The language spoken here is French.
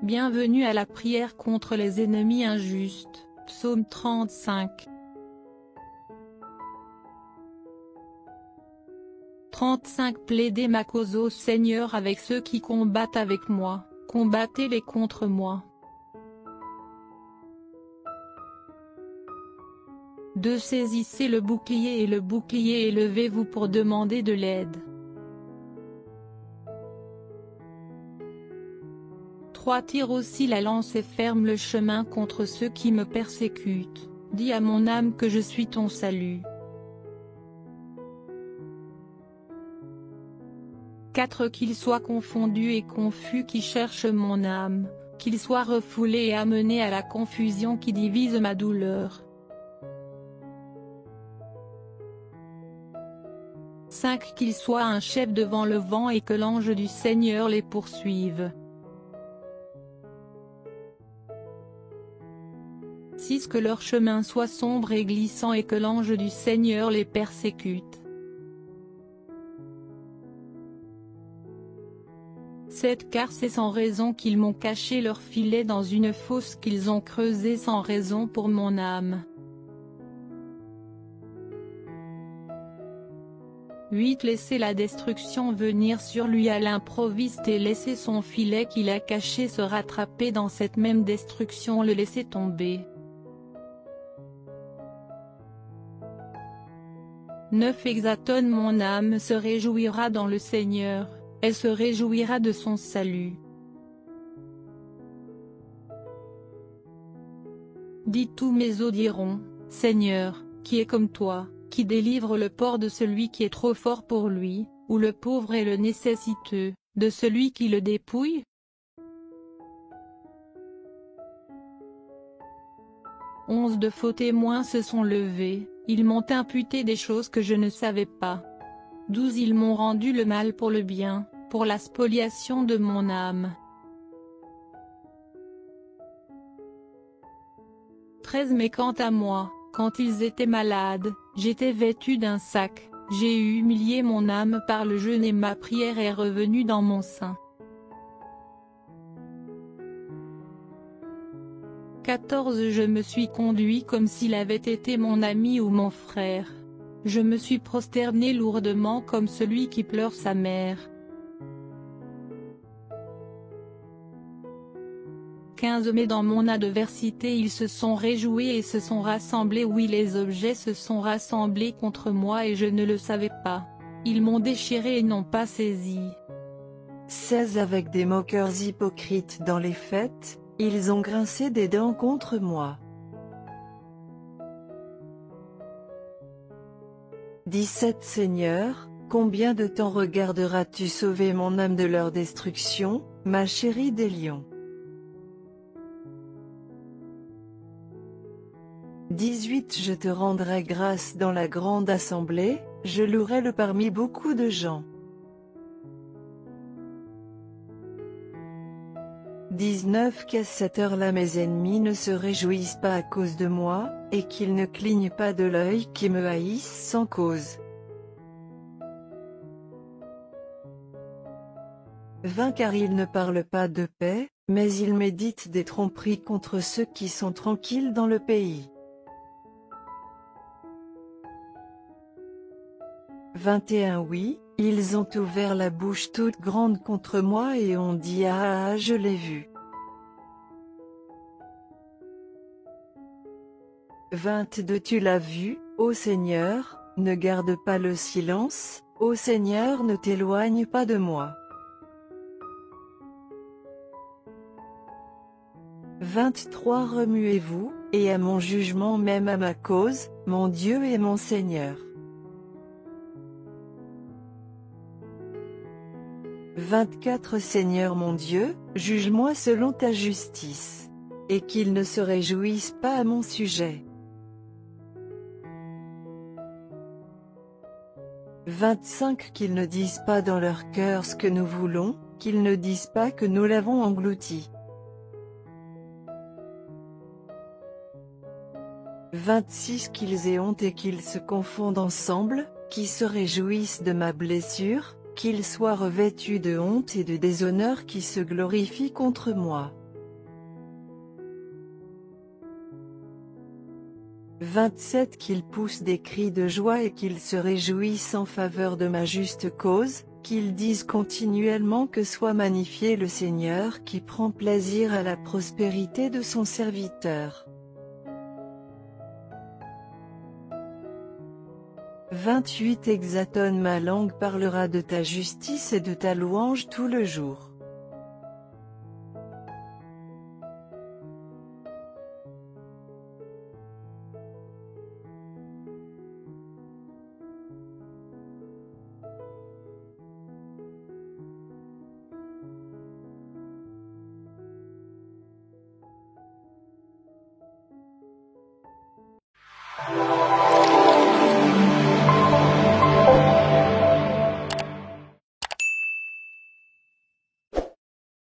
Bienvenue à la prière contre les ennemis injustes. Psaume 35. 35 Plaidez ma cause au Seigneur avec ceux qui combattent avec moi, combattez-les contre moi. 2 Saisissez le bouclier et levez-vous pour demander de l'aide. 3 Tire aussi la lance et ferme le chemin contre ceux qui me persécutent, dis à mon âme que je suis ton salut. 4 Qu'il soit confondu et confus qui cherche mon âme, qu'il soit refoulé et amené à la confusion qui divise ma douleur. 5 Qu'il soit un chef devant le vent et que l'ange du Seigneur les poursuive. 6 Que leur chemin soit sombre et glissant et que l'ange du Seigneur les persécute. 7 Car c'est sans raison qu'ils m'ont caché leur filet dans une fosse qu'ils ont creusée sans raison pour mon âme. 8 Laissez la destruction venir sur lui à l'improviste et laissez son filet qu'il a caché se rattraper dans cette même destruction, le laisser tomber. 9 Exatonne mon âme se réjouira dans le Seigneur, elle se réjouira de son salut. 10 Tous mes os diront, Seigneur, qui est comme toi, qui délivre le port de celui qui est trop fort pour lui, ou le pauvre et le nécessiteux, de celui qui le dépouille? 11 De faux témoins se sont levés, ils m'ont imputé des choses que je ne savais pas. 12 Ils m'ont rendu le mal pour le bien, pour la spoliation de mon âme. 13 Mais quant à moi, quand ils étaient malades, j'étais vêtu d'un sac, j'ai humilié mon âme par le jeûne et ma prière est revenue dans mon sein. 14 Je me suis conduit comme s'il avait été mon ami ou mon frère. Je me suis prosterné lourdement comme celui qui pleure sa mère. 15 Mais dans mon adversité ils se sont réjouis et se sont rassemblés, oui les objets se sont rassemblés contre moi et je ne le savais pas. Ils m'ont déchiré et n'ont pas saisi. 16 Avec des moqueurs hypocrites dans les fêtes, ils ont grincé des dents contre moi. 17 Seigneur, combien de temps regarderas-tu sauver mon âme de leur destruction, ma chérie des lions? 18 Je te rendrai grâce dans la grande assemblée, je louerai le parmi beaucoup de gens. 19 Qu'à cette heure-là mes ennemis ne se réjouissent pas à cause de moi, et qu'ils ne clignent pas de l'œil qui me haïssent sans cause. 20 Car ils ne parlent pas de paix, mais ils méditent des tromperies contre ceux qui sont tranquilles dans le pays. 21 Oui, ils ont ouvert la bouche toute grande contre moi et ont dit ah je l'ai vu. 22 Tu l'as vu, ô Seigneur, ne garde pas le silence, ô Seigneur ne t'éloigne pas de moi. 23 Remuez-vous, et à mon jugement même à ma cause, mon Dieu et mon Seigneur. 24 Seigneur mon Dieu, juge-moi selon ta justice, et qu'ils ne se réjouissent pas à mon sujet. 25 Qu'ils ne disent pas dans leur cœur ce que nous voulons, qu'ils ne disent pas que nous l'avons englouti. 26 Qu'ils aient honte et qu'ils se confondent ensemble, qui se réjouissent de ma blessure, qu'ils soient revêtus de honte et de déshonneur qui se glorifient contre moi. 27 Qu'ils poussent des cris de joie et qu'ils se réjouissent en faveur de ma juste cause, qu'ils disent continuellement que soit magnifié le Seigneur qui prend plaisir à la prospérité de son serviteur. 28 Exatonne ma langue parlera de ta justice et de ta louange tout le jour.